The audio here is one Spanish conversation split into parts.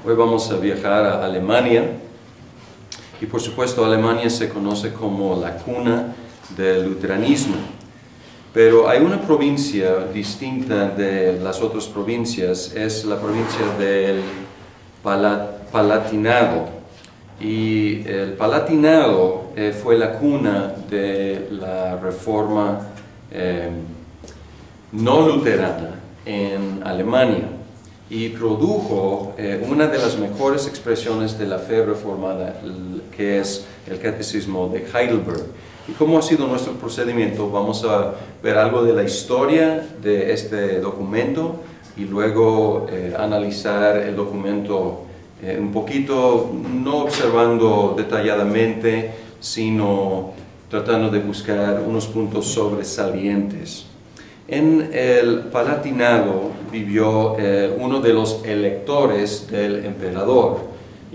Hoy vamos a viajar a Alemania y por supuesto Alemania se conoce como la cuna del luteranismo. Pero hay una provincia distinta de las otras provincias, es la provincia del Palatinado. Y el Palatinado fue la cuna de la reforma no luterana en Alemania y produjo una de las mejores expresiones de la fe reformada, que es el Catecismo de Heidelberg. ¿Y cómo ha sido nuestro procedimiento? Vamos a ver algo de la historia de este documento y luego analizar el documento un poquito, no observando detalladamente, sino tratando de buscar unos puntos sobresalientes. En el Palatinado vivió uno de los electores del emperador,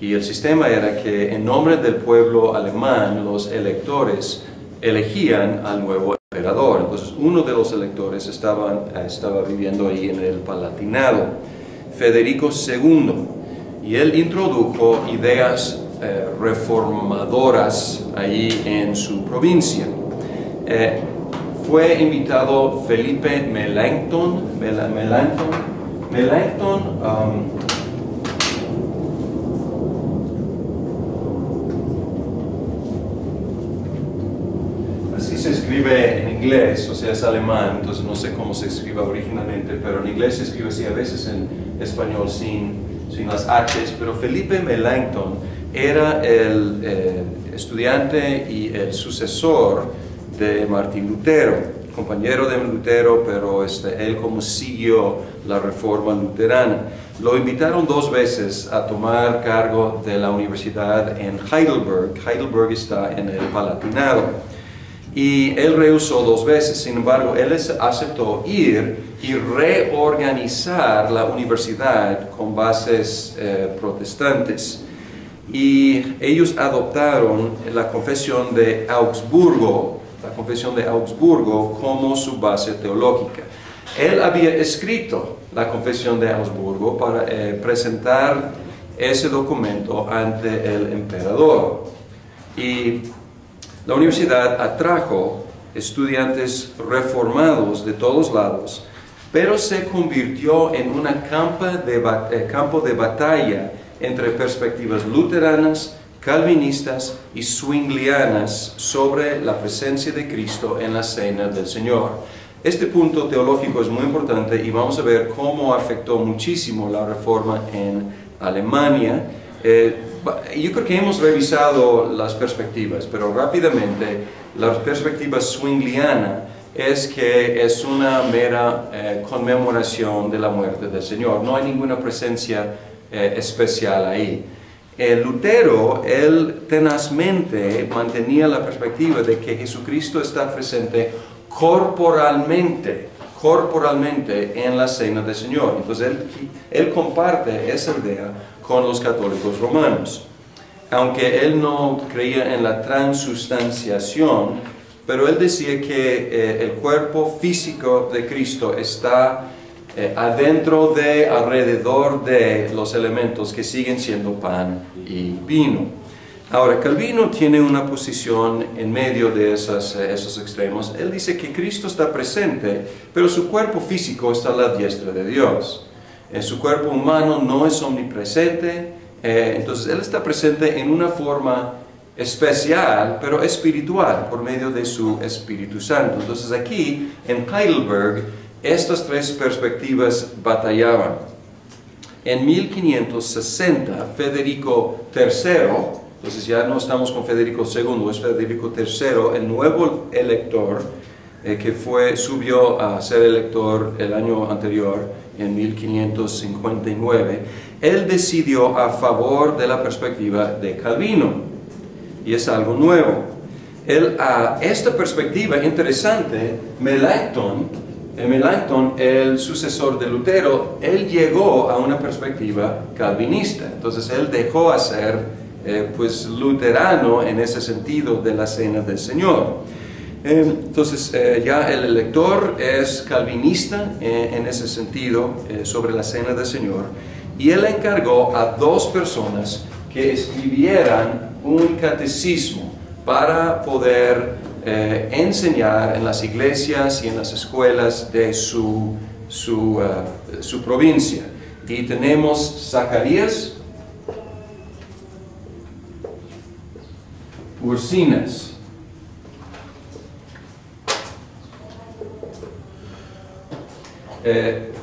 y el sistema era que en nombre del pueblo alemán los electores elegían al nuevo emperador. Entonces uno de los electores estaba viviendo ahí en el Palatinado, Federico II, y él introdujo ideas reformadoras ahí en su provincia. Fue invitado Felipe Melanchthon, así se escribe en inglés, o sea es alemán, entonces no sé cómo se escribe originalmente, pero en inglés se escribe así, a veces en español sin las H's, pero Felipe Melanchthon era el estudiante y el sucesor de Martín Lutero, compañero de Lutero, pero él como siguió la reforma luterana. Lo invitaron 2 veces a tomar cargo de la universidad en Heidelberg. Heidelberg está en el Palatinado. Y él rehusó 2 veces, sin embargo, él aceptó ir y reorganizar la universidad con bases protestantes. Y ellos adoptaron la Confesión de Augsburgo, como su base teológica. Él había escrito la Confesión de Augsburgo para presentar ese documento ante el emperador. Y la universidad atrajo estudiantes reformados de todos lados, pero se convirtió en un campo de batalla entre perspectivas luteranas, calvinistas y zwinglianas sobre la presencia de Cristo en la cena del Señor. Este punto teológico es muy importante y vamos a ver cómo afectó muchísimo la reforma en Alemania. Yo creo que hemos revisado las perspectivas, pero rápidamente la perspectiva zwingliana es que es una mera conmemoración de la muerte del Señor. No hay ninguna presencia especial ahí. Lutero, él tenazmente mantenía la perspectiva de que Jesucristo está presente corporalmente en la cena del Señor. Entonces él comparte esa idea con los católicos romanos. Aunque él no creía en la transustanciación, pero él decía que el cuerpo físico de Cristo está alrededor de los elementos que siguen siendo pan y vino. Ahora, Calvino tiene una posición en medio de esos extremos. Él dice que Cristo está presente, pero su cuerpo físico está a la diestra de Dios. Su cuerpo humano no es omnipresente, entonces Él está presente en una forma especial, pero espiritual, por medio de su Espíritu Santo. Entonces aquí, en Heidelberg, estas 3 perspectivas batallaban. En 1560, Federico III, entonces ya no estamos con Federico II, es Federico III, el nuevo elector, que subió a ser elector el año anterior, en 1559, él decidió a favor de la perspectiva de Calvino, y es algo nuevo. Esta perspectiva interesante, Melanchthon, el sucesor de Lutero, él llegó a una perspectiva calvinista. Entonces él dejó de ser luterano en ese sentido de la cena del Señor. Entonces ya el elector es calvinista en ese sentido sobre la cena del Señor. y él encargó a 2 personas que escribieran un catecismo para poder enseñar en las iglesias y en las escuelas de su provincia. Y tenemos Zacarías, Ursinas.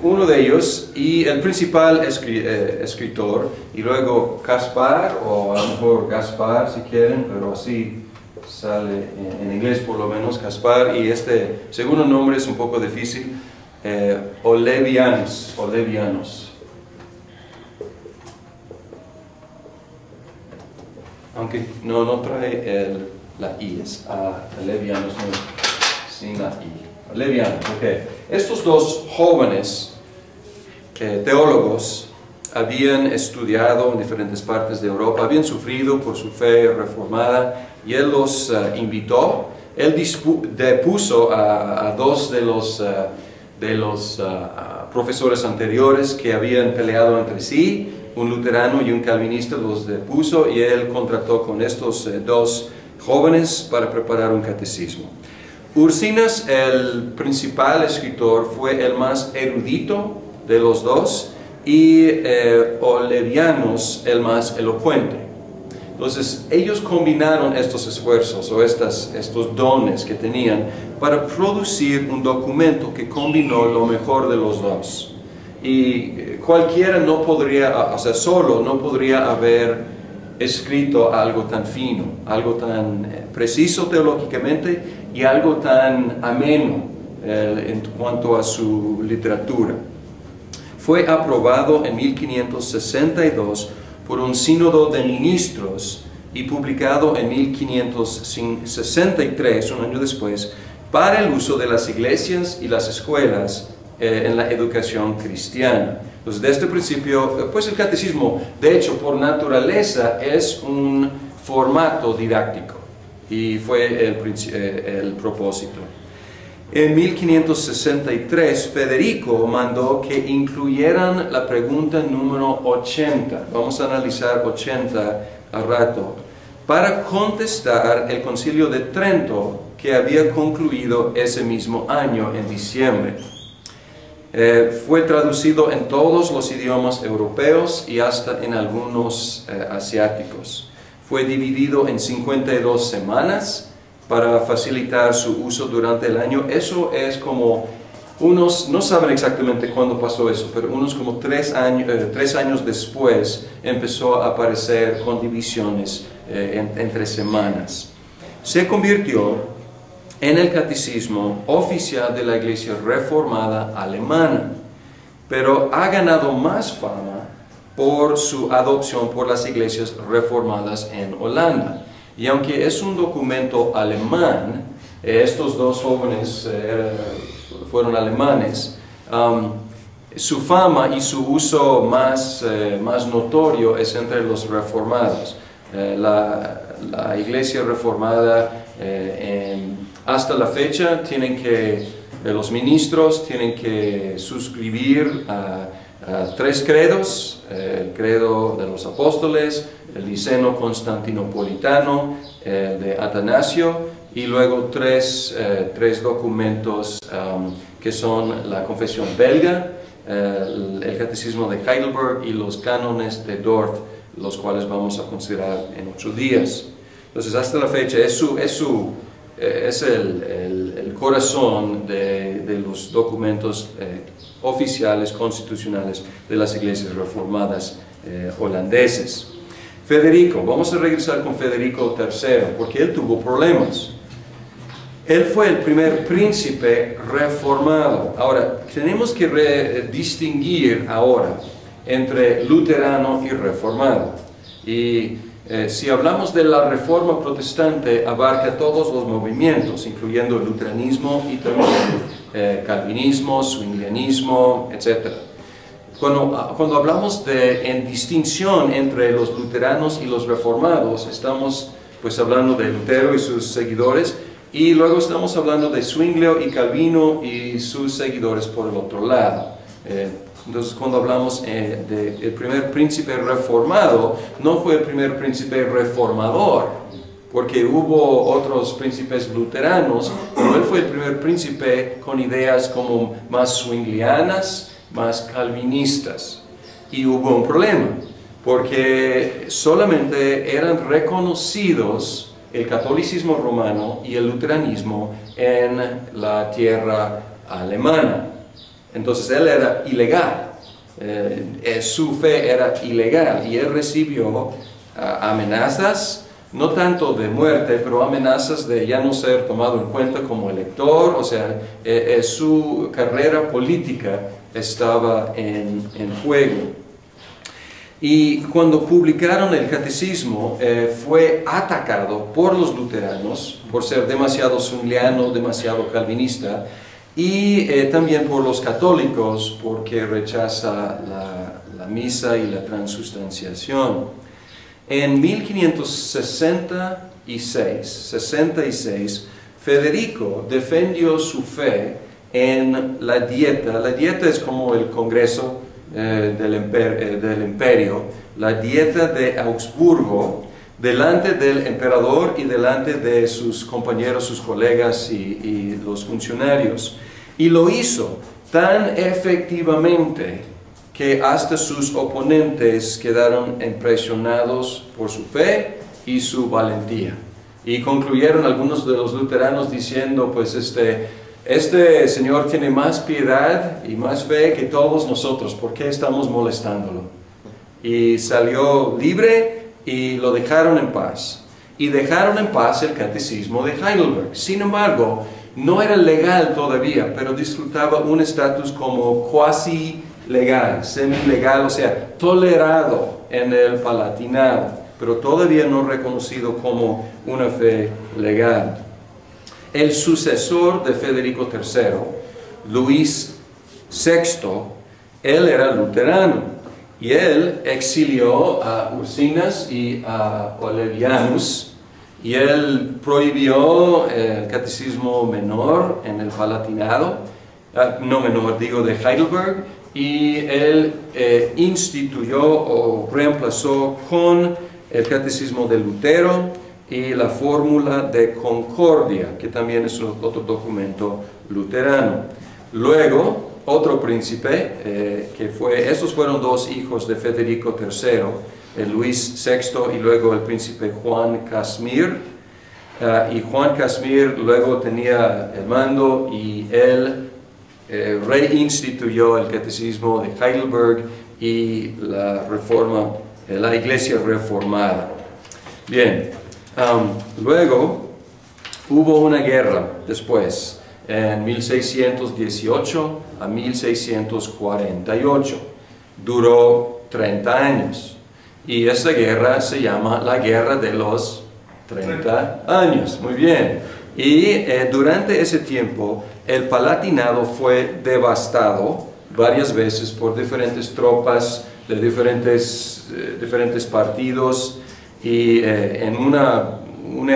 Uno de ellos y el principal escritor, y luego Caspar, o a lo mejor Gaspar si quieren, pero así sale en inglés por lo menos, Caspar, y este segundo nombre es un poco difícil, Olevianos. Aunque no trae la I, es Olevianos, no, sin la I. Olevianos, ok. Estos 2 jóvenes teólogos habían estudiado en diferentes partes de Europa, habían sufrido por su fe reformada, y él los invitó. Él depuso a 2 de los profesores anteriores que habían peleado entre sí, un luterano y un calvinista, los depuso, y él contrató con estos 2 jóvenes para preparar un catecismo. Ursinas, el principal escritor, fue el más erudito de los 2, y Olevianos el más elocuente. Entonces ellos combinaron estos esfuerzos o estos dones que tenían para producir un documento que combinó lo mejor de los 2. Y cualquiera no podría, o sea, solo no podría haber escrito algo tan fino, algo tan preciso teológicamente y algo tan ameno en cuanto a su literatura. Fue aprobado en 1562 por un sínodo de ministros y publicado en 1563, un año después, para el uso de las iglesias y las escuelas en la educación cristiana. Entonces, desde el principio, pues el catecismo, de hecho, por naturaleza, es un formato didáctico, y fue el propósito. En 1563, Federico mandó que incluyeran la pregunta número 80, vamos a analizar 80 al rato, para contestar el Concilio de Trento, que había concluido ese mismo año, en diciembre. Fue traducido en todos los idiomas europeos y hasta en algunos asiáticos. Fue dividido en 52 semanas para facilitar su uso durante el año. Eso es como unos, no saben exactamente cuándo pasó eso, pero unos como 3 años después empezó a aparecer con divisiones entre semanas. Se convirtió en el catecismo oficial de la Iglesia Reformada Alemana, pero ha ganado más fama por su adopción por las iglesias reformadas en Holanda. Y aunque es un documento alemán, estos 2 jóvenes fueron alemanes, su fama y su uso más notorio es entre los reformados. La iglesia reformada hasta la fecha los ministros tienen que suscribir a 3 credos, el credo de los apóstoles, el niceno constantinopolitano, el de Atanasio, y luego 3 documentos que son la confesión belga, el catecismo de Heidelberg y los cánones de Dort, los cuales vamos a considerar en 8 días. Entonces, hasta la fecha es el corazón de los documentos oficiales, constitucionales de las iglesias reformadas holandeses. Federico, vamos a regresar con Federico III, porque él tuvo problemas. Él fue el primer príncipe reformado. Ahora, tenemos que distinguir ahora entre luterano y reformado. Y si hablamos de la reforma protestante, abarca todos los movimientos, incluyendo el luteranismo y también calvinismo, zwinglianismo, etc. Cuando hablamos en distinción entre los luteranos y los reformados, estamos pues hablando de Lutero y sus seguidores, y luego estamos hablando de Zwinglio y Calvino y sus seguidores por el otro lado. Entonces, cuando hablamos del primer príncipe reformado, no fue el primer príncipe reformador, porque hubo otros príncipes luteranos, pero él fue el primer príncipe con ideas como más zwinglianas, más calvinistas. Y hubo un problema, porque solamente eran reconocidos el catolicismo romano y el luteranismo en la tierra alemana. Entonces él era ilegal, su fe era ilegal, y él recibió amenazas, no tanto de muerte, pero amenazas de ya no ser tomado en cuenta como elector. O sea, su carrera política estaba en juego. Y cuando publicaron el catecismo, fue atacado por los luteranos por ser demasiado zwingliano, demasiado calvinista, y también por los católicos porque rechaza la misa y la transustanciación. En 1566, Federico defendió su fe en la Dieta. La Dieta es como el Congreso del Imperio, la Dieta de Augsburgo, delante del emperador y delante de sus compañeros, sus colegas y los funcionarios. Y lo hizo tan efectivamente que hasta sus oponentes quedaron impresionados por su fe y su valentía. Y concluyeron algunos de los luteranos diciendo, pues este señor tiene más piedad y más fe que todos nosotros, ¿por qué estamos molestándolo? Y salió libre y lo dejaron en paz. Y dejaron en paz el catecismo de Heidelberg. Sin embargo, no era legal todavía, pero disfrutaba un estatus como cuasi legal, semi-legal, o sea, tolerado en el Palatinado, pero todavía no reconocido como una fe legal. El sucesor de Federico III, Luis VI, él era luterano, y él exilió a Ursinas y a Olevianus, y él prohibió el catecismo menor en el Palatinado, no menor, digo de Heidelberg, y él instituyó o reemplazó con el catecismo de Lutero y la fórmula de concordia, que también es otro documento luterano. Luego, otro príncipe, estos fueron dos hijos de Federico III, el Luis VI y luego el príncipe Juan Casimir. Y Juan Casimir luego tenía el mando y él reinstituyó el catecismo de Heidelberg y la iglesia reformada. Bien, luego hubo una guerra después, en 1618 a 1648. Duró 30 años. Y esta guerra se llama la Guerra de los 30 años. Muy bien. Y durante ese tiempo, el Palatinado fue devastado varias veces por diferentes tropas de diferentes partidos, y en una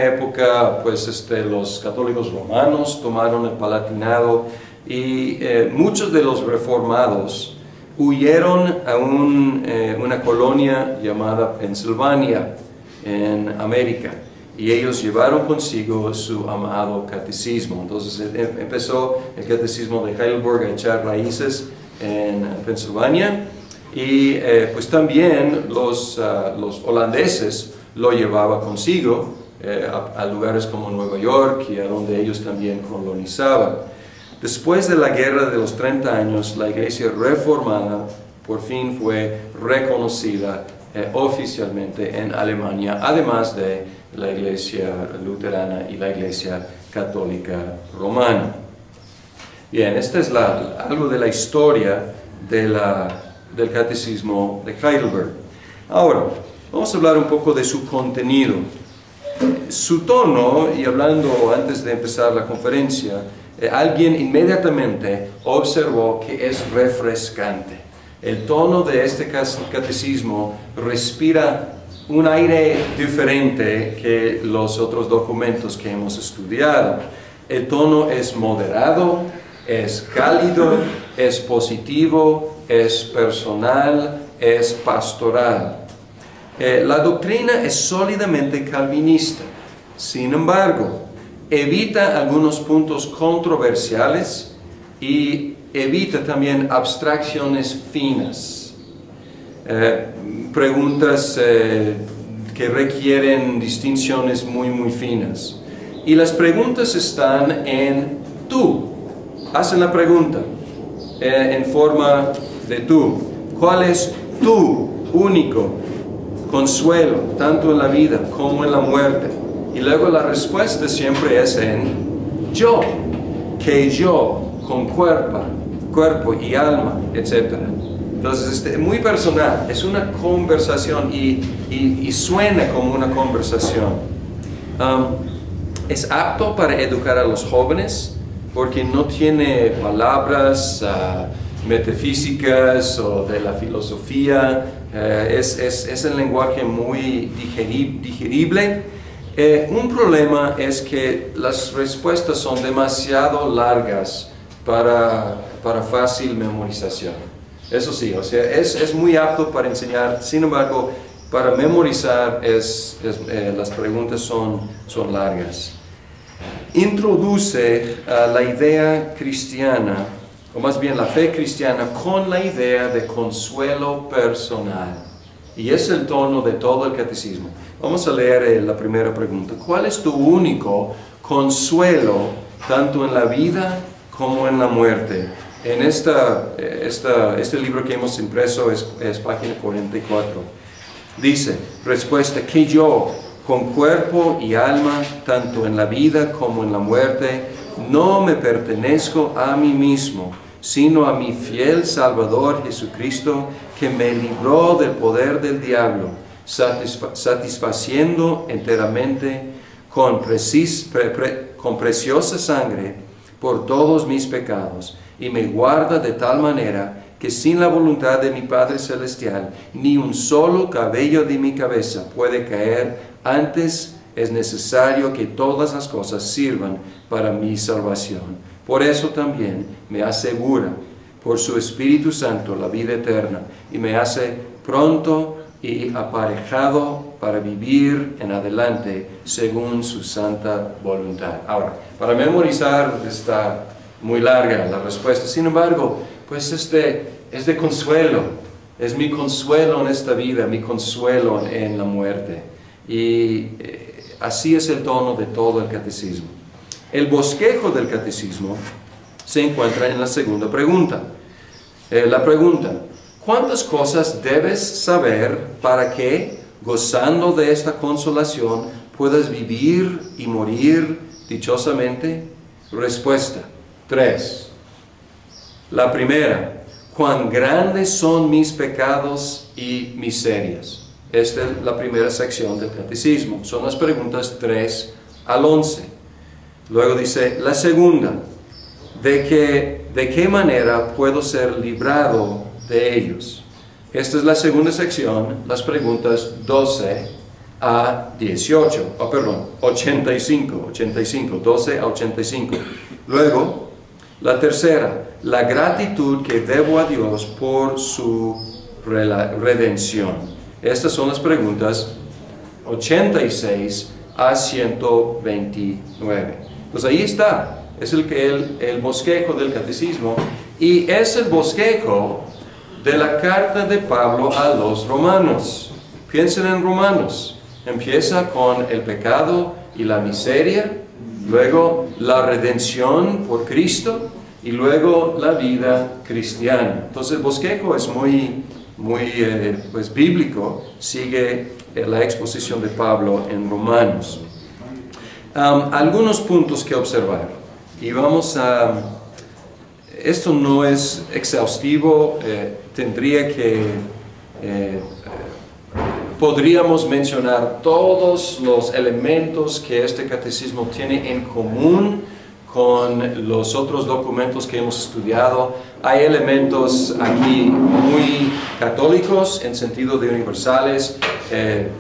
época pues los católicos romanos tomaron el Palatinado, y muchos de los reformados huyeron a una colonia llamada Pensilvania en América. Y ellos llevaron consigo su amado catecismo. Entonces empezó el catecismo de Heidelberg a echar raíces en Pensilvania, y pues también los holandeses lo llevaban consigo a lugares como Nueva York, y a donde ellos también colonizaban. Después de la Guerra de los 30 años, la Iglesia reformada por fin fue reconocida oficialmente en Alemania, además de la Iglesia luterana y la Iglesia católica romana. Bien, esta es algo de la historia del catecismo de Heidelberg. Ahora, vamos a hablar un poco de su contenido. Su tono, y hablando antes de empezar la conferencia, alguien inmediatamente observó que es refrescante. El tono de este catecismo respira un aire diferente que los otros documentos que hemos estudiado. El tono es moderado, es cálido, es positivo, es personal, es pastoral. La doctrina es sólidamente calvinista. Sin embargo, evita algunos puntos controversiales y evita también abstracciones finas. Preguntas que requieren distinciones muy finas. Y las preguntas están en tú. Hacen la pregunta en forma de tú. ¿Cuál es tu único consuelo, tanto en la vida como en la muerte? Y luego la respuesta siempre es en yo, que yo, con cuerpo y alma, etc. Entonces, muy personal, es una conversación y suena como una conversación. Es apto para educar a los jóvenes porque no tiene palabras metafísicas o de la filosofía. Es un lenguaje muy digerible. Un problema es que las respuestas son demasiado largas para fácil memorización. Eso sí, o sea, es muy apto para enseñar. Sin embargo, para memorizar las preguntas son largas. Introduce la idea cristiana, o más bien la fe cristiana, con la idea de consuelo personal. Y es el tono de todo el catecismo. Vamos a leer la primera pregunta. ¿Cuál es tu único consuelo, tanto en la vida como en la muerte? En este libro que hemos impreso es página 44. Dice, respuesta, que yo, con cuerpo y alma, tanto en la vida como en la muerte, no me pertenezco a mí mismo, sino a mi fiel Salvador Jesucristo, que me libró del poder del diablo, satisfaciendo enteramente con preciosa sangre por todos mis pecados, y me guarda de tal manera que sin la voluntad de mi Padre Celestial, ni un solo cabello de mi cabeza puede caer. Antes es necesario que todas las cosas sirvan para mi salvación. Por eso también me asegura por su Espíritu Santo la vida eterna y me hace pronto y aparejado para vivir en adelante según su santa voluntad. Ahora, para memorizar está muy larga la respuesta. Sin embargo, pues es de consuelo. Es mi consuelo en esta vida, mi consuelo en la muerte. Y así es el tono de todo el catecismo. El bosquejo del catecismo se encuentra en la segunda pregunta. La pregunta, ¿cuántas cosas debes saber para que, gozando de esta consolación, puedas vivir y morir dichosamente? Respuesta, 3. La primera, ¿cuán grandes son mis pecados y miserias? Esta es la primera sección del catecismo. Son las preguntas 3 al 11. Luego dice, la segunda, ¿de qué manera puedo ser librado de ellos? Esta es la segunda sección, las preguntas 12 a 18. 85, 12 a 85. Luego, la tercera, la gratitud que debo a Dios por su redención. Estas son las preguntas 86 a 129. Pues ahí está, es el bosquejo del catecismo y es el bosquejo de la carta de Pablo a los romanos. Piensen en Romanos, empieza con el pecado y la miseria, luego la redención por Cristo y luego la vida cristiana. Entonces el bosquejo es muy bíblico, sigue la exposición de Pablo en Romanos. Algunos puntos que observar, y vamos a, esto no es exhaustivo, podríamos mencionar todos los elementos que este catecismo tiene en común con los otros documentos que hemos estudiado, hay elementos aquí muy católicos en sentido de universales.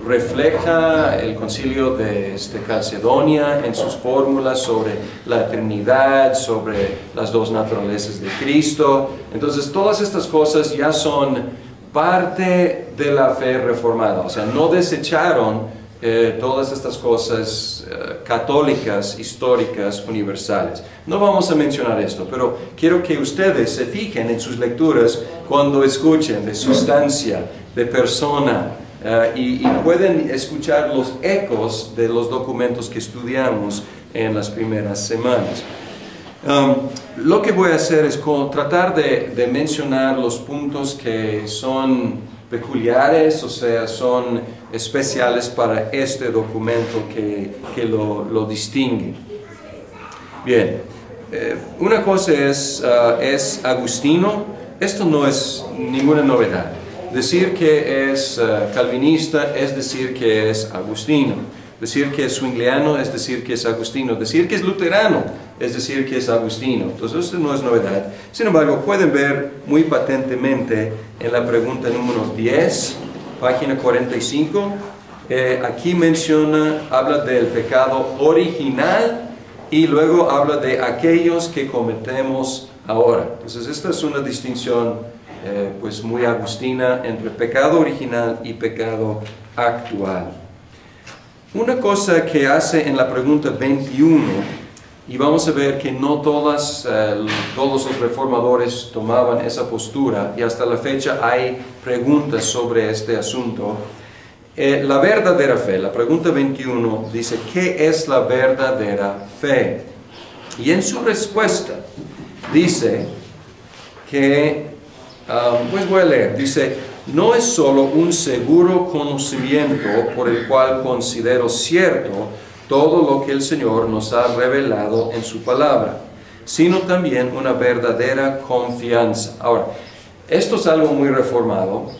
Refleja el concilio de Calcedonia en sus fórmulas sobre la Trinidad, sobre las dos naturalezas de Cristo. Entonces todas estas cosas ya son parte de la fe reformada, o sea, no desecharon todas estas cosas católicas, históricas, universales. No vamos a mencionar esto, pero quiero que ustedes se fijen en sus lecturas cuando escuchen de sustancia, de persona, y pueden escuchar los ecos de los documentos que estudiamos en las primeras semanas. Lo que voy a hacer es tratar de mencionar los puntos que son peculiares, o sea, son especiales para este documento que lo distingue. Bien, una cosa es Agustino. Esto no es ninguna novedad. Decir que es calvinista es decir que es agustino. Decir que es zwingliano es decir que es agustino. Decir que es luterano es decir que es agustino. Entonces, esto no es novedad. Sin embargo, pueden ver muy patentemente en la pregunta número 10, página 45, aquí habla del pecado original y luego habla de aquellos que cometemos ahora. Entonces, esta es una distinción pues muy agustina entre pecado original y pecado actual. Una cosa que hace en la pregunta 21, y vamos a ver que no todos los reformadores tomaban esa postura, y hasta la fecha hay preguntas sobre este asunto. La verdadera fe, la pregunta 21, dice, ¿qué es la verdadera fe? Y en su respuesta dice que, pues voy a leer, dice, no es solo un seguro conocimiento por el cual considero cierto todo lo que el Señor nos ha revelado en su palabra, sino también una verdadera confianza. Ahora, esto es algo muy reformado.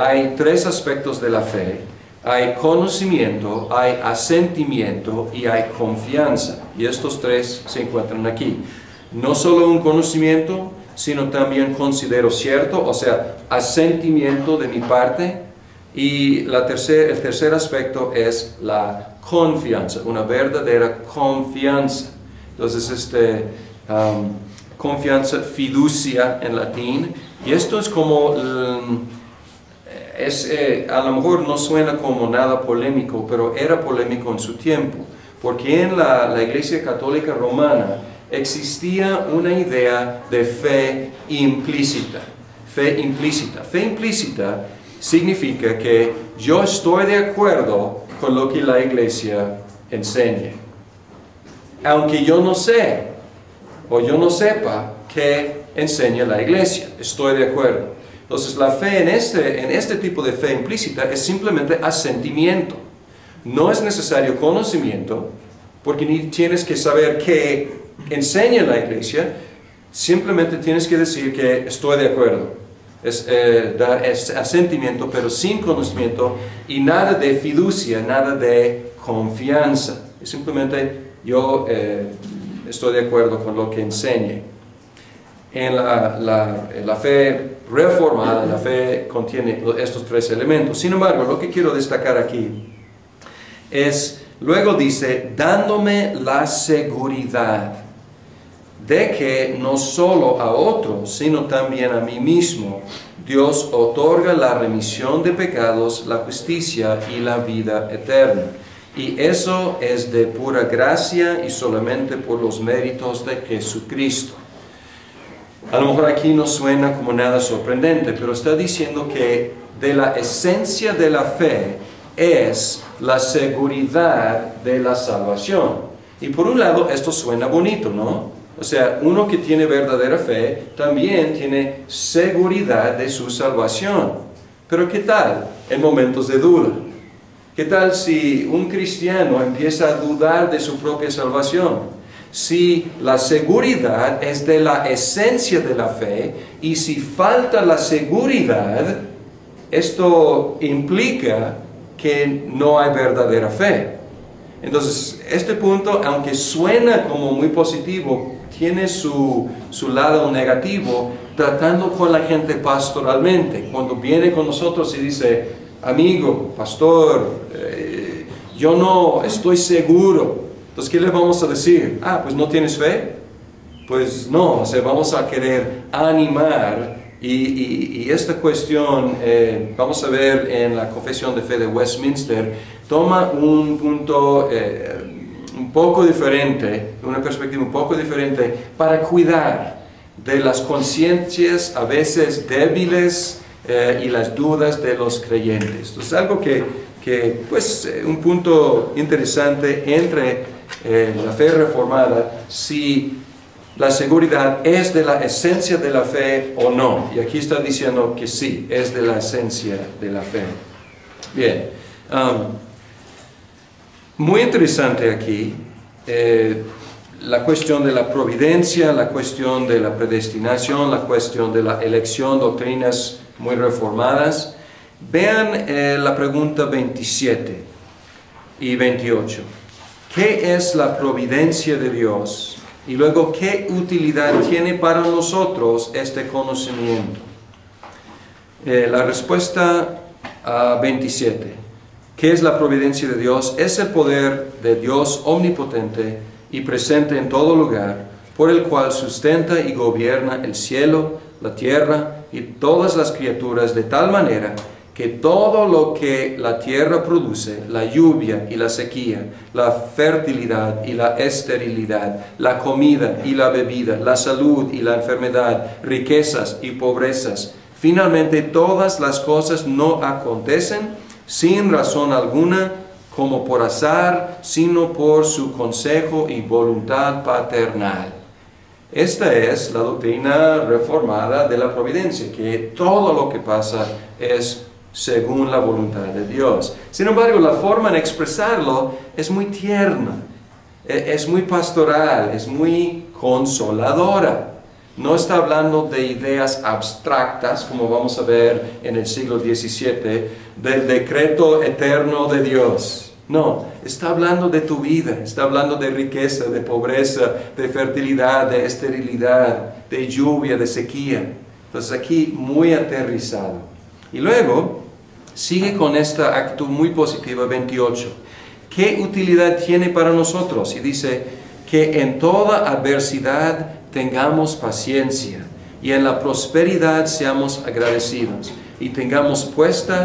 Hay tres aspectos de la fe. Hay conocimiento, hay asentimiento y hay confianza. Y estos tres se encuentran aquí. No solo un conocimiento, sino también considero cierto, o sea, asentimiento de mi parte. Y el tercer aspecto es la confianza, una verdadera confianza. Entonces, confianza, fiducia en latín, y esto es como, a lo mejor no suena como nada polémico, pero era polémico en su tiempo, porque en la Iglesia Católica Romana existía una idea de fe implícita. Fe implícita. Fe implícita significa que yo estoy de acuerdo con lo que la Iglesia enseña, aunque yo no sé o yo no sepa qué enseña la Iglesia, estoy de acuerdo. Entonces la fe en este tipo de fe implícita es simplemente asentimiento. No es necesario conocimiento, porque ni tienes que saber qué enseña la Iglesia, simplemente tienes que decir que estoy de acuerdo. Es asentimiento, pero sin conocimiento, y nada de fiducia, nada de confianza. Es simplemente yo estoy de acuerdo con lo que enseñe. En la fe reformada, la fe contiene estos tres elementos. Sin embargo, lo que quiero destacar aquí es, luego dice, dándome la seguridad de que no solo a otros, sino también a mí mismo, Dios otorga la remisión de pecados, la justicia y la vida eterna. Y eso es de pura gracia y solamente por los méritos de Jesucristo. A lo mejor aquí no suena como nada sorprendente, pero está diciendo que de la esencia de la fe es la seguridad de la salvación. Y por un lado esto suena bonito, ¿no? O sea, uno que tiene verdadera fe también tiene seguridad de su salvación. Pero ¿qué tal en momentos de duda? ¿Qué tal si un cristiano empieza a dudar de su propia salvación? Si la seguridad es de la esencia de la fe, y si falta la seguridad, esto implica que no hay verdadera fe. Entonces, este punto, aunque suena como muy positivo, tiene su lado negativo, tratando con la gente pastoralmente. Cuando viene con nosotros y dice, amigo, pastor, yo no estoy seguro. Entonces, ¿qué le vamos a decir? Ah, pues no tienes fe. Pues no, o sea, vamos a querer animar. Y esta cuestión, vamos a ver en la Confesión de Fe de Westminster, toma un punto un poco diferente, una perspectiva un poco diferente, para cuidar de las conciencias a veces débiles y las dudas de los creyentes. Entonces, algo pues, un punto interesante entre la fe reformada, si la seguridad es de la esencia de la fe o no. Y aquí está diciendo que sí, es de la esencia de la fe. Bien. Muy interesante aquí la cuestión de la providencia, la cuestión de la predestinación, la cuestión de la elección, doctrinas muy reformadas. Vean la pregunta 27 y 28. ¿Qué es la providencia de Dios? Y luego, ¿qué utilidad tiene para nosotros este conocimiento? La respuesta a 27. ¿Qué es la providencia de Dios? Es el poder de Dios omnipotente y presente en todo lugar, por el cual sustenta y gobierna el cielo, la tierra y todas las criaturas de tal manera que todo lo que la tierra produce, la lluvia y la sequía, la fertilidad y la esterilidad, la comida y la bebida, la salud y la enfermedad, riquezas y pobrezas, finalmente todas las cosas no acontecen sin razón alguna, como por azar, sino por su consejo y voluntad paternal. Esta es la doctrina reformada de la providencia, que todo lo que pasa es según la voluntad de Dios. Sin embargo, la forma en expresarlo es muy tierna, es muy pastoral, es muy consoladora. No está hablando de ideas abstractas, como vamos a ver en el siglo XVII, del decreto eterno de Dios. No, está hablando de tu vida, está hablando de riqueza, de pobreza, de fertilidad, de esterilidad, de lluvia, de sequía. Entonces aquí muy aterrizado. Y luego sigue con esta actitud muy positiva, 28. ¿Qué utilidad tiene para nosotros? Y dice que en toda adversidad tengamos paciencia y en la prosperidad seamos agradecidos y tengamos puesta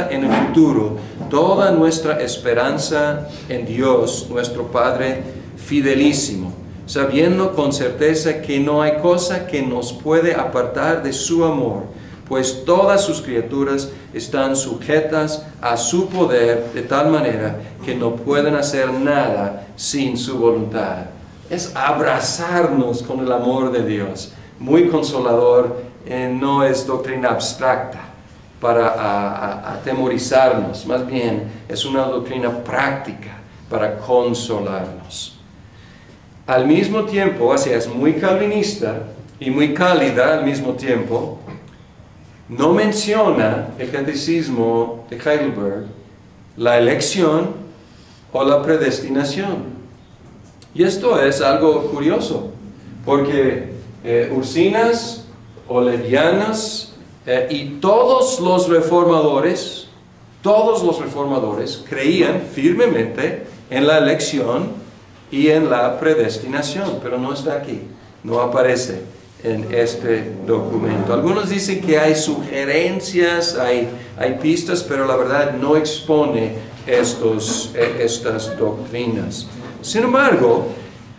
en el futuro toda nuestra esperanza en Dios, nuestro Padre fidelísimo, sabiendo con certeza que no hay cosa que nos puede apartar de su amor, pues todas sus criaturas están sujetas a su poder de tal manera que no pueden hacer nada sin su voluntad. Es abrazarnos con el amor de Dios. Muy consolador, no es doctrina abstracta para atemorizarnos, más bien es una doctrina práctica para consolarnos. Al mismo tiempo, o sea, es muy calvinista y muy cálida al mismo tiempo. No menciona el catecismo de Heidelberg la elección o la predestinación. Y esto es algo curioso, porque Ursinas, Olevianas y todos los reformadores creían firmemente en la elección y en la predestinación, pero no está aquí, no aparece en este documento. Algunos dicen que hay sugerencias, hay pistas, pero la verdad no expone estas doctrinas. Sin embargo,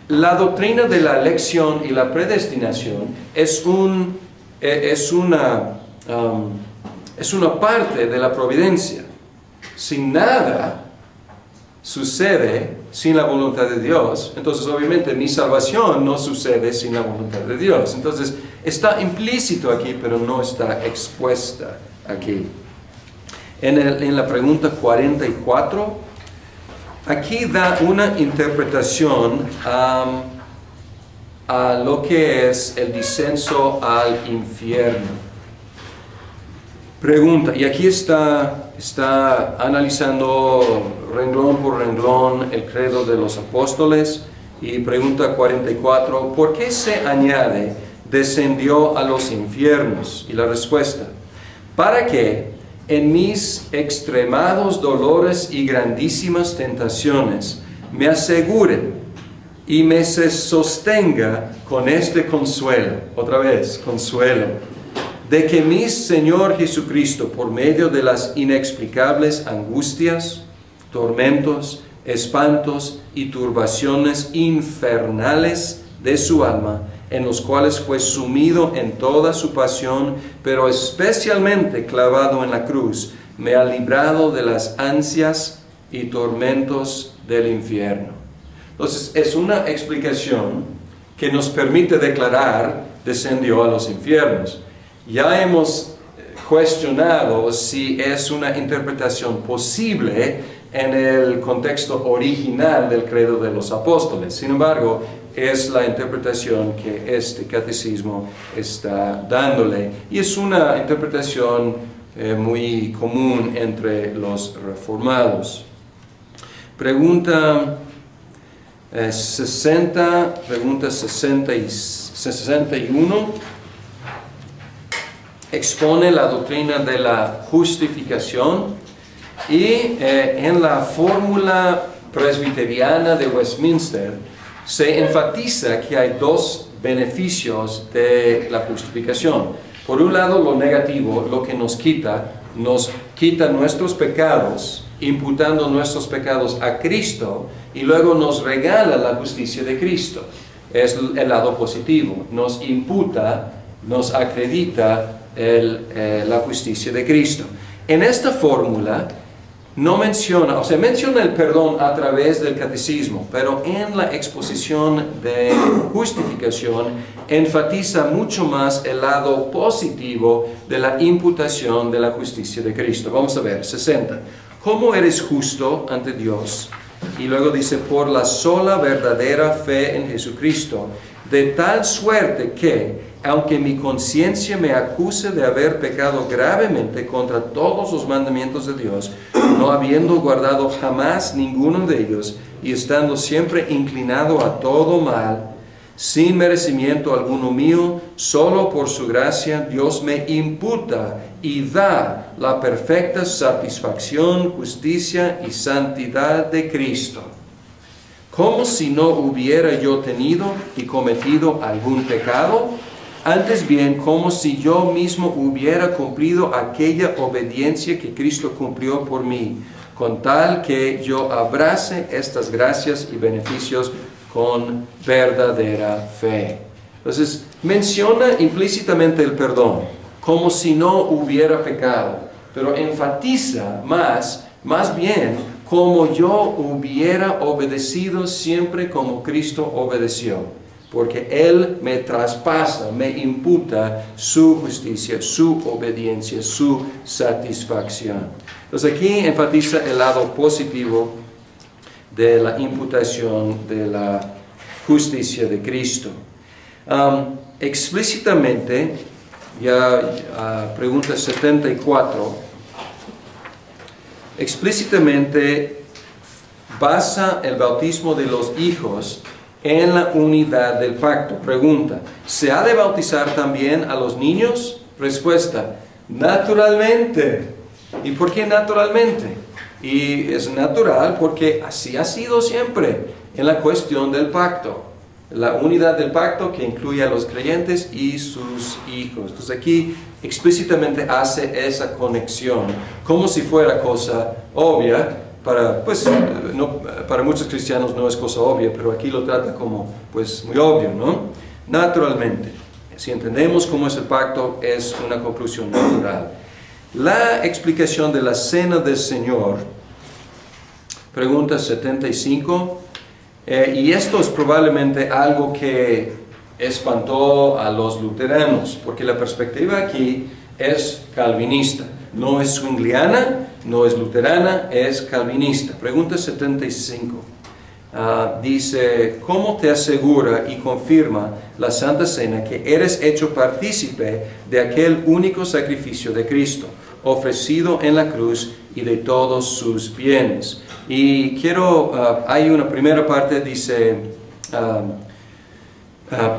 la doctrina de la elección y la predestinación es una parte de la providencia. Si nada sucede sin la voluntad de Dios, entonces obviamente mi salvación no sucede sin la voluntad de Dios. Entonces está implícito aquí, pero no está expuesta aquí. En la pregunta 44, aquí da una interpretación a lo que es el descenso al infierno. Pregunta, y aquí está analizando renglón por renglón el credo de los apóstoles, y pregunta 44, ¿por qué se añade descendió a los infiernos? Y la respuesta: para que en mis extremados dolores y grandísimas tentaciones me asegure y me se sostenga con este consuelo, otra vez, consuelo, de que mi Señor Jesucristo, por medio de las inexplicables angustias, tormentos, espantos y turbaciones infernales de su alma, en los cuales fue sumido en toda su pasión, pero especialmente clavado en la cruz, me ha librado de las ansias y tormentos del infierno. Entonces, es una explicación que nos permite declarar: descendió a los infiernos. Ya hemos cuestionado si es una interpretación posible en el contexto original del credo de los apóstoles. Sin embargo, es la interpretación que este catecismo está dándole, y es una interpretación muy común entre los reformados. Pregunta 61. Expone la doctrina de la justificación, y en la fórmula presbiteriana de Westminster se enfatiza que hay dos beneficios de la justificación. Por un lado, lo negativo, lo que nos quita nuestros pecados, imputando nuestros pecados a Cristo, y luego nos regala la justicia de Cristo. Es el lado positivo, nos imputa, nos acredita la justicia de Cristo. En esta fórmula no menciona, o sea, menciona el perdón a través del catecismo, pero en la exposición de justificación enfatiza mucho más el lado positivo de la imputación de la justicia de Cristo. Vamos a ver, 60. ¿Cómo eres justo ante Dios? Y luego dice: por la sola verdadera fe en Jesucristo, de tal suerte que, aunque mi conciencia me acuse de haber pecado gravemente contra todos los mandamientos de Dios, no habiendo guardado jamás ninguno de ellos, y estando siempre inclinado a todo mal, sin merecimiento alguno mío, solo por su gracia Dios me imputa y da la perfecta satisfacción, justicia y santidad de Cristo. Como si no hubiera yo tenido y cometido algún pecado, antes bien como si yo mismo hubiera cumplido aquella obediencia que Cristo cumplió por mí, con tal que yo abrace estas gracias y beneficios con verdadera fe. Entonces, menciona implícitamente el perdón, como si no hubiera pecado, pero enfatiza más bien como yo hubiera obedecido siempre como Cristo obedeció. Porque Él me traspasa, me imputa su justicia, su obediencia, su satisfacción. Entonces aquí enfatiza el lado positivo de la imputación de la justicia de Cristo. Explícitamente, pregunta 74, explícitamente basa el bautismo de los hijos en la unidad del pacto. Pregunta: ¿se ha de bautizar también a los niños? Respuesta: naturalmente. ¿Y por qué naturalmente? Y es natural porque así ha sido siempre en la cuestión del pacto. La unidad del pacto que incluye a los creyentes y sus hijos. Entonces aquí explícitamente hace esa conexión, como si fuera cosa obvia. Para muchos cristianos no es cosa obvia, pero aquí lo trata como muy obvio, ¿no? Naturalmente. Si entendemos cómo es el pacto, es una conclusión natural. La explicación de la cena del Señor, pregunta 75, y esto es probablemente algo que espantó a los luteranos, porque la perspectiva aquí es calvinista, no es zwingliana, no es luterana, es calvinista. Pregunta 75. Dice: ¿cómo te asegura y confirma la Santa Cena que eres hecho partícipe de aquel único sacrificio de Cristo, ofrecido en la cruz, y de todos sus bienes? Y hay una primera parte, dice: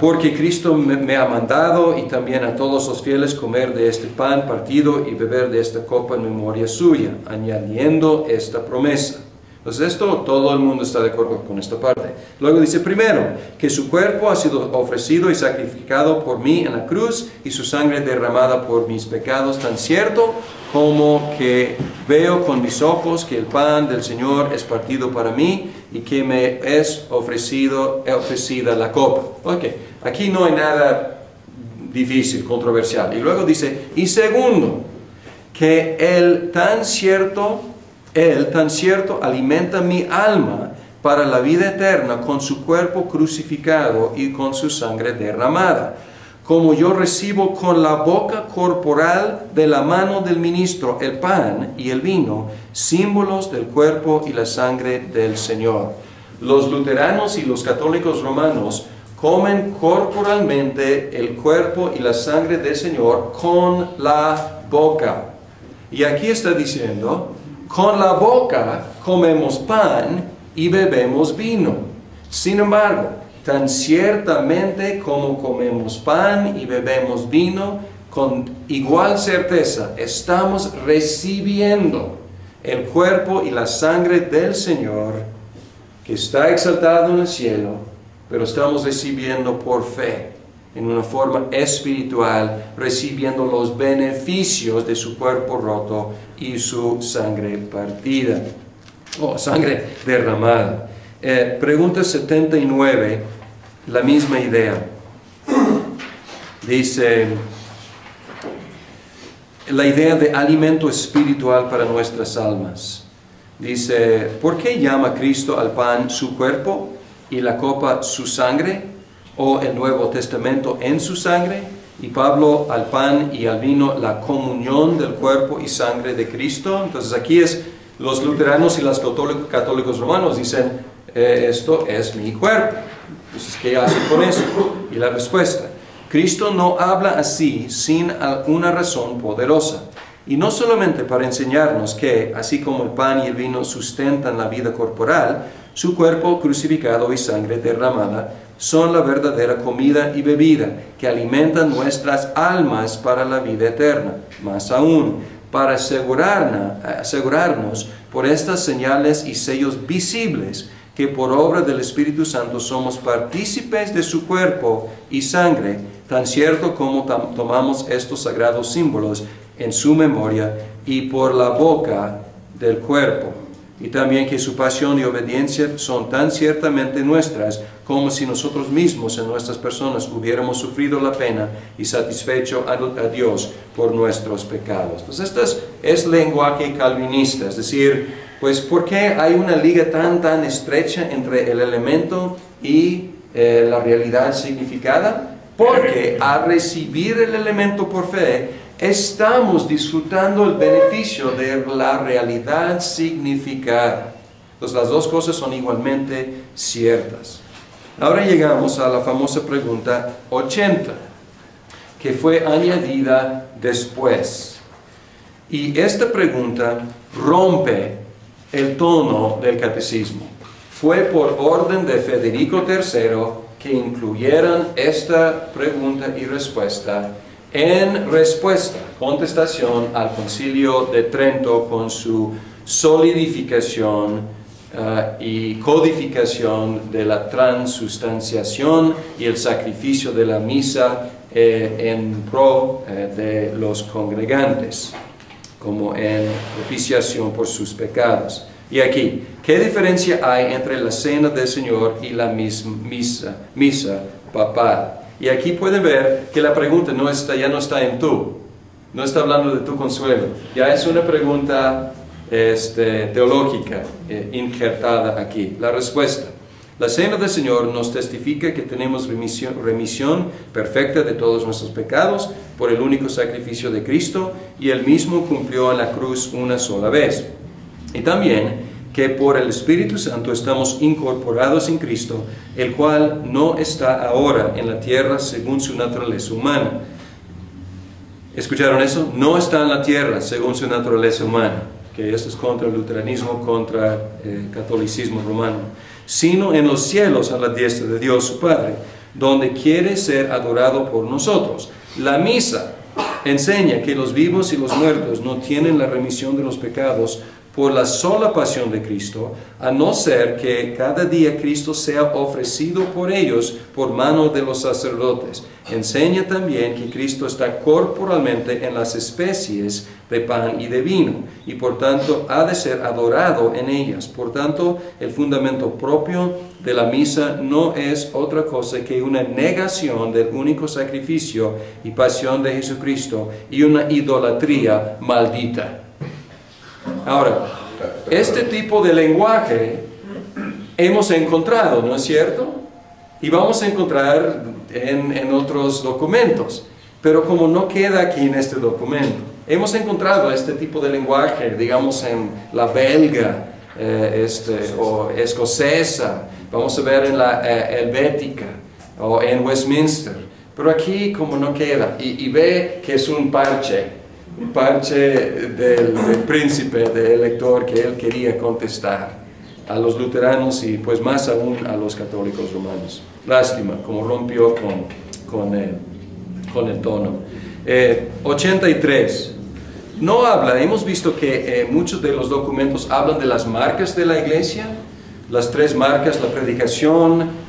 Porque Cristo me ha mandado y también a todos los fieles comer de este pan partido y beber de esta copa en memoria suya, añadiendo esta promesa. Entonces todo el mundo está de acuerdo con esta parte. Luego dice, primero, que su cuerpo ha sido ofrecido y sacrificado por mí en la cruz y su sangre derramada por mis pecados, tan cierto como que veo con mis ojos que el pan del Señor es partido para mí y que me es ofrecida la copa. Ok, aquí no hay nada difícil, controversial. Y luego dice, y segundo, que Él tan cierto alimenta mi alma para la vida eterna con su cuerpo crucificado y con su sangre derramada. Como yo recibo con la boca corporal de la mano del ministro el pan y el vino, símbolos del cuerpo y la sangre del Señor. Los luteranos y los católicos romanos comen corporalmente el cuerpo y la sangre del Señor con la boca. Y aquí está diciendo, con la boca comemos pan y bebemos vino. Sin embargo, tan ciertamente como comemos pan y bebemos vino, con igual certeza estamos recibiendo el cuerpo y la sangre del Señor, que está exaltado en el cielo, pero estamos recibiendo por fe, en una forma espiritual, recibiendo los beneficios de su cuerpo roto y su sangre partida, o sangre derramada. Pregunta 79, la misma idea. Dice, la idea de alimento espiritual para nuestras almas. Dice, ¿por qué llama Cristo al pan su cuerpo y la copa su sangre? ¿O el Nuevo Testamento en su sangre? Y Pablo al pan y al vino la comunión del cuerpo y sangre de Cristo. Entonces aquí los luteranos y los católicos romanos dicen, esto es mi cuerpo. Entonces, ¿qué hacen con eso? Y la respuesta, Cristo no habla así sin alguna razón poderosa. Y no solamente para enseñarnos que, así como el pan y el vino sustentan la vida corporal, su cuerpo crucificado y sangre derramada son la verdadera comida y bebida que alimentan nuestras almas para la vida eterna. Más aún, para asegurarnos por estas señales y sellos visibles que por obra del Espíritu Santo somos partícipes de su cuerpo y sangre, tan cierto como tomamos estos sagrados símbolos en su memoria y por la boca del cuerpo. Y también que su pasión y obediencia son tan ciertamente nuestras como si nosotros mismos en nuestras personas hubiéramos sufrido la pena y satisfecho a Dios por nuestros pecados. Entonces esto es lenguaje calvinista, es decir, pues ¿por qué hay una liga tan estrecha entre el elemento y la realidad significada? Porque al recibir el elemento por fe, estamos disfrutando el beneficio de la realidad significada. Entonces las dos cosas son igualmente ciertas. Ahora llegamos a la famosa pregunta 80, que fue añadida después. Y esta pregunta rompe el tono del catecismo. Fue por orden de Federico III que incluyeran esta pregunta y respuesta en respuesta, contestación al Concilio de Trento con su solidificación y codificación de la transustanciación y el sacrificio de la misa en pro de los congregantes, como en propiciación por sus pecados. Y aquí, ¿qué diferencia hay entre la cena del Señor y la misa papal? Y aquí pueden ver que la pregunta ya no está en tú, no está hablando de tu consuelo, ya es una pregunta teológica injertada aquí. La respuesta, la cena del Señor nos testifica que tenemos remisión perfecta de todos nuestros pecados por el único sacrificio de Cristo, y Él mismo cumplió en la cruz una sola vez. Y también que por el Espíritu Santo estamos incorporados en Cristo, el cual no está ahora en la tierra según su naturaleza humana. ¿Escucharon eso? No está en la tierra según su naturaleza humana, que esto es contra el luteranismo, contra el catolicismo romano, sino en los cielos a la diestra de Dios su Padre. donde quiere ser adorado por nosotros. La misa enseña que los vivos y los muertos no tienen la remisión de los pecados por la sola pasión de Cristo, a no ser que cada día Cristo sea ofrecido por ellos por mano de los sacerdotes. Enseña también que Cristo está corporalmente en las especies de pan y de vino, y por tanto ha de ser adorado en ellas. Por tanto, el fundamento propio de la misa no es otra cosa que una negación del único sacrificio y pasión de Jesucristo y una idolatría maldita. Ahora, este tipo de lenguaje hemos encontrado, ¿no es cierto? Y vamos a encontrar en otros documentos, pero como no queda aquí en este documento. Hemos encontrado este tipo de lenguaje, digamos, en la belga o escocesa, vamos a ver en la helvética o en Westminster, pero aquí como no queda, y ve que es un parche del príncipe, del elector que él quería contestar a los luteranos y pues más aún a los católicos romanos. Lástima, como rompió con el tono. 83. No habla, hemos visto que muchos de los documentos hablan de las marcas de la iglesia, las 3 marcas, la predicación,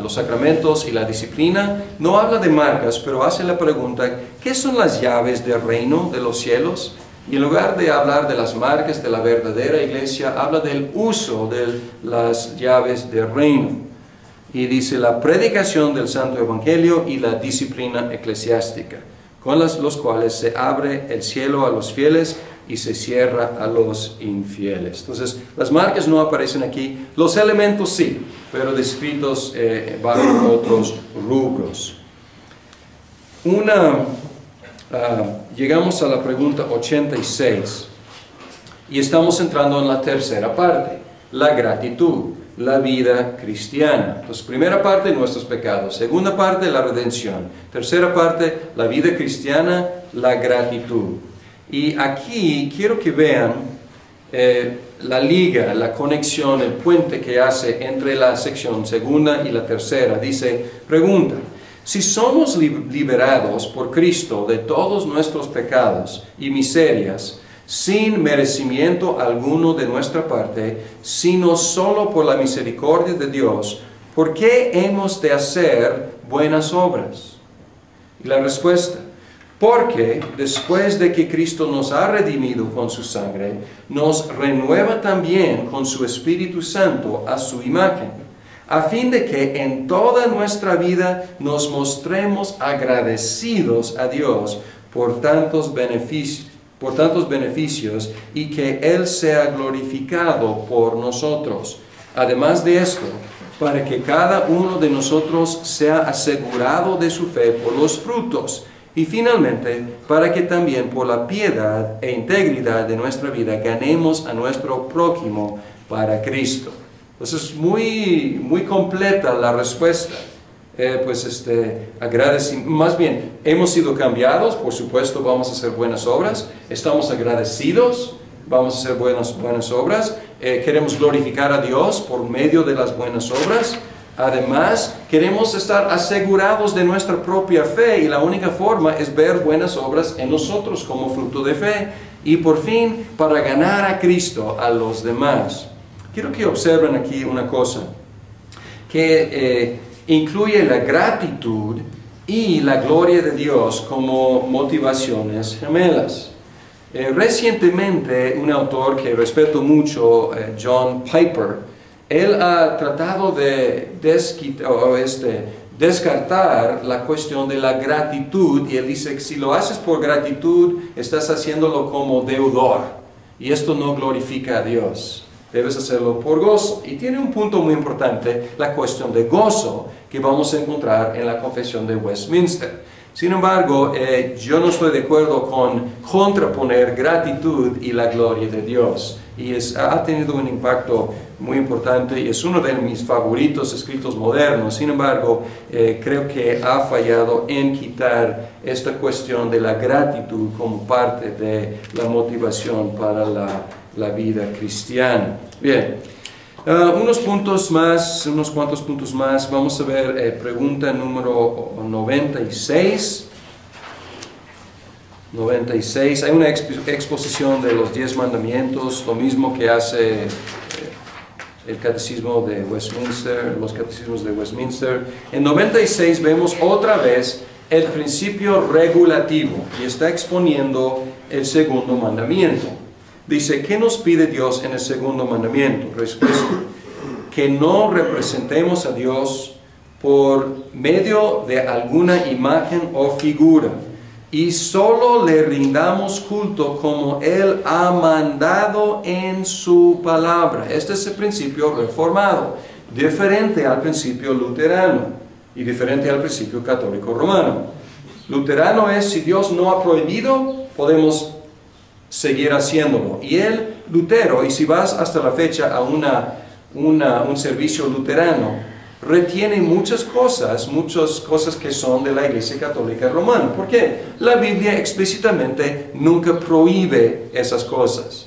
los sacramentos y la disciplina. No habla de marcas, pero hace la pregunta, ¿qué son las llaves del reino de los cielos? Y en lugar de hablar de las marcas de la verdadera iglesia, habla del uso de las llaves del reino. Y dice la predicación del Santo Evangelio y la disciplina eclesiástica, con los cuales se abre el cielo a los fieles y se cierra a los infieles. Entonces, las marcas no aparecen aquí, los elementos sí, pero descritos bajo otros rubros. Llegamos a la pregunta 86 y estamos entrando en la tercera parte, la gratitud, la vida cristiana. Entonces, primera parte, nuestros pecados. Segunda parte, la redención. Tercera parte, la vida cristiana, la gratitud. Y aquí quiero que vean la liga, la conexión, el puente que hace entre la sección segunda y la tercera. Dice, pregunta, si somos liberados por Cristo de todos nuestros pecados y miserias, sin merecimiento alguno de nuestra parte, sino solo por la misericordia de Dios, ¿por qué hemos de hacer buenas obras? Y la respuesta, porque después de que Cristo nos ha redimido con su sangre, nos renueva también con su Espíritu Santo a su imagen, a fin de que en toda nuestra vida nos mostremos agradecidos a Dios por tantos beneficios y que Él sea glorificado por nosotros. Además de esto, para que cada uno de nosotros sea asegurado de su fe por los frutos, y finalmente, para que también por la piedad e integridad de nuestra vida ganemos a nuestro prójimo para Cristo. Entonces, muy completa la respuesta. Más bien, hemos sido cambiados, por supuesto vamos a hacer buenas obras, estamos agradecidos, vamos a hacer buenas obras, queremos glorificar a Dios por medio de las buenas obras. Además, queremos estar asegurados de nuestra propia fe y la única forma es ver buenas obras en nosotros como fruto de fe y por fin para ganar a Cristo a los demás. Quiero que observen aquí una cosa que incluye la gratitud y la gloria de Dios como motivaciones gemelas. Recientemente, un autor que respeto mucho, John Piper, él ha tratado de descartar la cuestión de la gratitud, y él dice que si lo haces por gratitud, estás haciéndolo como deudor, y esto no glorifica a Dios. Debes hacerlo por gozo. Y tiene un punto muy importante, la cuestión de gozo, que vamos a encontrar en la Confesión de Westminster. Sin embargo, yo no estoy de acuerdo con contraponer gratitud y la gloria de Dios. Y ha tenido un impacto muy importante y es uno de mis favoritos escritos modernos. Sin embargo, creo que ha fallado en quitar esta cuestión de la gratitud como parte de la motivación para la vida cristiana. Bien, Unos puntos más, unos cuantos puntos más. Vamos a ver pregunta número 96. 96. Hay una exposición de los 10 mandamientos, lo mismo que hace el catecismo de Westminster, los catecismos de Westminster. En 96 vemos otra vez el principio regulativo y está exponiendo el segundo mandamiento. Dice, ¿qué nos pide Dios en el segundo mandamiento? Respuesta, que no representemos a Dios por medio de alguna imagen o figura, y solo le rindamos culto como Él ha mandado en su palabra. Este es el principio reformado, diferente al principio luterano y diferente al principio católico romano. Luterano es, si Dios no ha prohibido, podemos seguir haciéndolo. Y el Lutero, y si vas hasta la fecha a un servicio luterano, retiene muchas cosas que son de la Iglesia Católica Romana. ¿Por qué? La Biblia explícitamente nunca prohíbe esas cosas.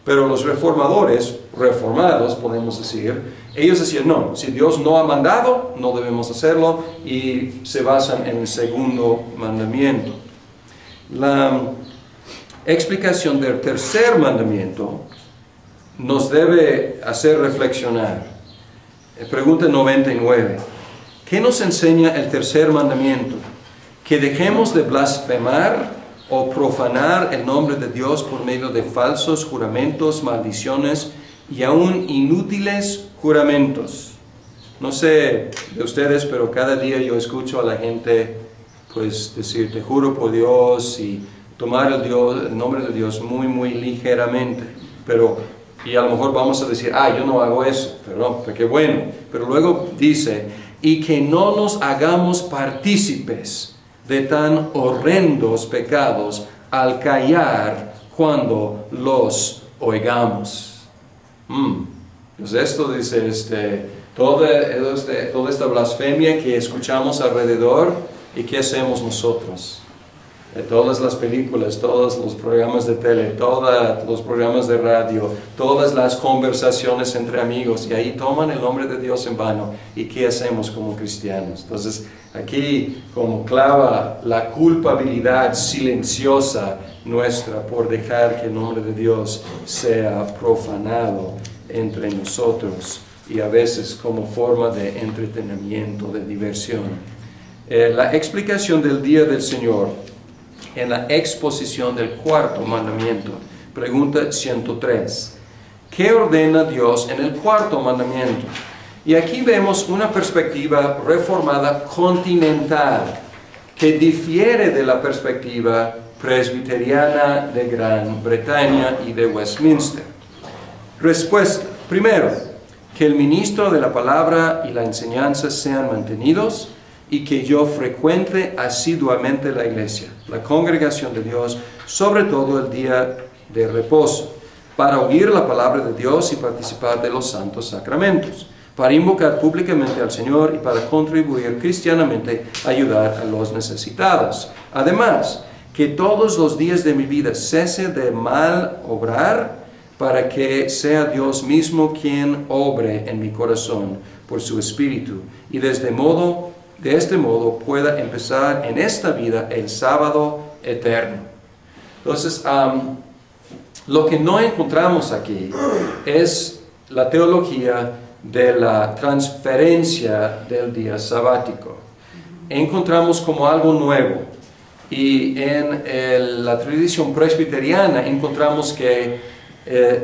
Pero los reformados, podemos decir, ellos decían, no, si Dios no ha mandado, no debemos hacerlo, y se basan en el segundo mandamiento. La explicación del tercer mandamiento nos debe hacer reflexionar. Pregunta 99. ¿Qué nos enseña el tercer mandamiento? Que dejemos de blasfemar o profanar el nombre de Dios por medio de falsos juramentos, maldiciones y aún inútiles juramentos. No sé de ustedes, pero cada día yo escucho a la gente pues decir, te juro por Dios, y tomar el nombre de Dios muy, muy ligeramente. Y a lo mejor vamos a decir, yo no hago eso, pero qué bueno. Pero luego dice, y que no nos hagamos partícipes de tan horrendos pecados al callar cuando los oigamos. Pues esto dice, toda esta blasfemia que escuchamos alrededor, ¿y qué hacemos nosotros? Todas las películas, todos los programas de tele, todos los programas de radio, todas las conversaciones entre amigos, y ahí toman el nombre de Dios en vano. ¿Y qué hacemos como cristianos? Entonces, aquí como clava la culpabilidad silenciosa nuestra por dejar que el nombre de Dios sea profanado entre nosotros, y a veces como forma de entretenimiento, de diversión. La explicación del día del Señor en la exposición del cuarto mandamiento. Pregunta 103. ¿Qué ordena Dios en el cuarto mandamiento? Y aquí vemos una perspectiva reformada continental que difiere de la perspectiva presbiteriana de Gran Bretaña y de Westminster. Respuesta. Primero, que el ministro de la palabra y la enseñanza sean mantenidos, y que yo frecuente asiduamente la iglesia, la congregación de Dios, sobre todo el día de reposo, para oír la palabra de Dios y participar de los santos sacramentos, para invocar públicamente al Señor y para contribuir cristianamente a ayudar a los necesitados. Además, que todos los días de mi vida cese de mal obrar, para que sea Dios mismo quien obre en mi corazón por su Espíritu, y de este modo pueda empezar en esta vida el sábado eterno. Entonces, lo que no encontramos aquí es la teología de la transferencia del día sabático. Encontramos como algo nuevo, y en la tradición presbiteriana encontramos que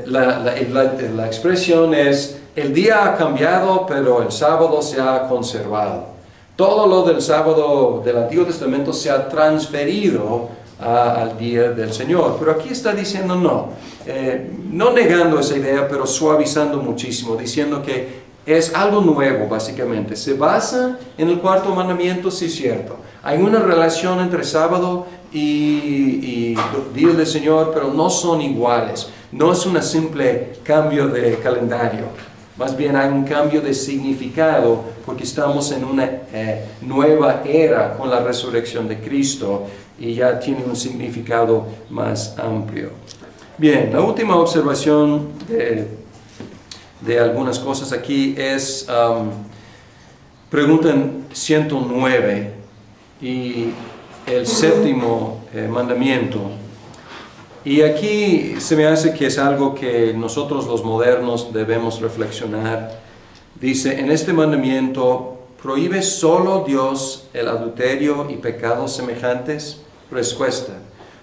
la expresión es, el día ha cambiado, pero el sábado se ha conservado. Todo lo del sábado del Antiguo Testamento se ha transferido al día del Señor. Pero aquí está diciendo no negando esa idea, pero suavizando muchísimo, diciendo que es algo nuevo básicamente. Se basa en el cuarto mandamiento, sí es cierto. Hay una relación entre sábado y día del Señor, pero no son iguales. No es un simple cambio de calendario. Más bien hay un cambio de significado, porque estamos en una nueva era con la resurrección de Cristo, y ya tiene un significado más amplio. Bien, la última observación de algunas cosas aquí es, preguntan 109 y el séptimo mandamiento. Y aquí se me hace que es algo que nosotros los modernos debemos reflexionar. Dice, en este mandamiento, ¿prohíbe solo Dios el adulterio y pecados semejantes? Respuesta,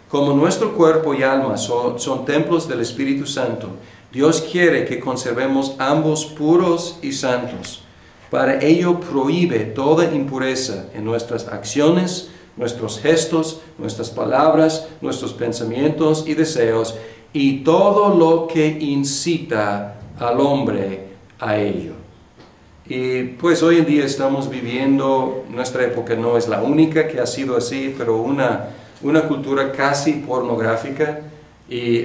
como nuestro cuerpo y alma son templos del Espíritu Santo, Dios quiere que conservemos ambos puros y santos. Para ello prohíbe toda impureza en nuestras acciones, nuestros gestos, nuestras palabras, nuestros pensamientos y deseos, y todo lo que incita al hombre a ello. Y pues hoy en día estamos viviendo, nuestra época no es la única que ha sido así, pero una cultura casi pornográfica. Y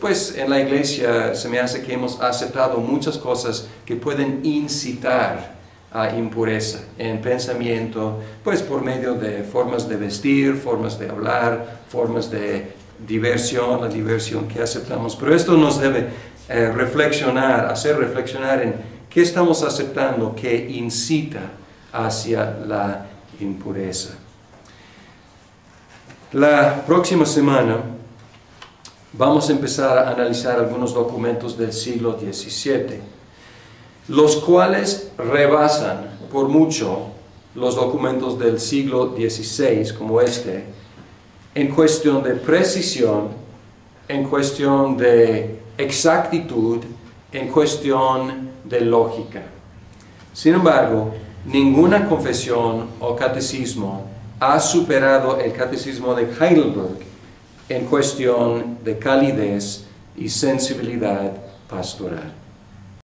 pues en la iglesia se me hace que hemos aceptado muchas cosas que pueden incitar a impureza en pensamiento, pues por medio de formas de vestir, formas de hablar, formas de diversión, la diversión que aceptamos. Pero esto nos debe hacer reflexionar en qué estamos aceptando que incita hacia la impureza. La próxima semana vamos a empezar a analizar algunos documentos del siglo XVII, los cuales rebasan por mucho los documentos del siglo XVI, como este, en cuestión de precisión, en cuestión de exactitud, en cuestión de lógica. Sin embargo, ninguna confesión o catecismo ha superado el catecismo de Heidelberg en cuestión de calidez y sensibilidad pastoral.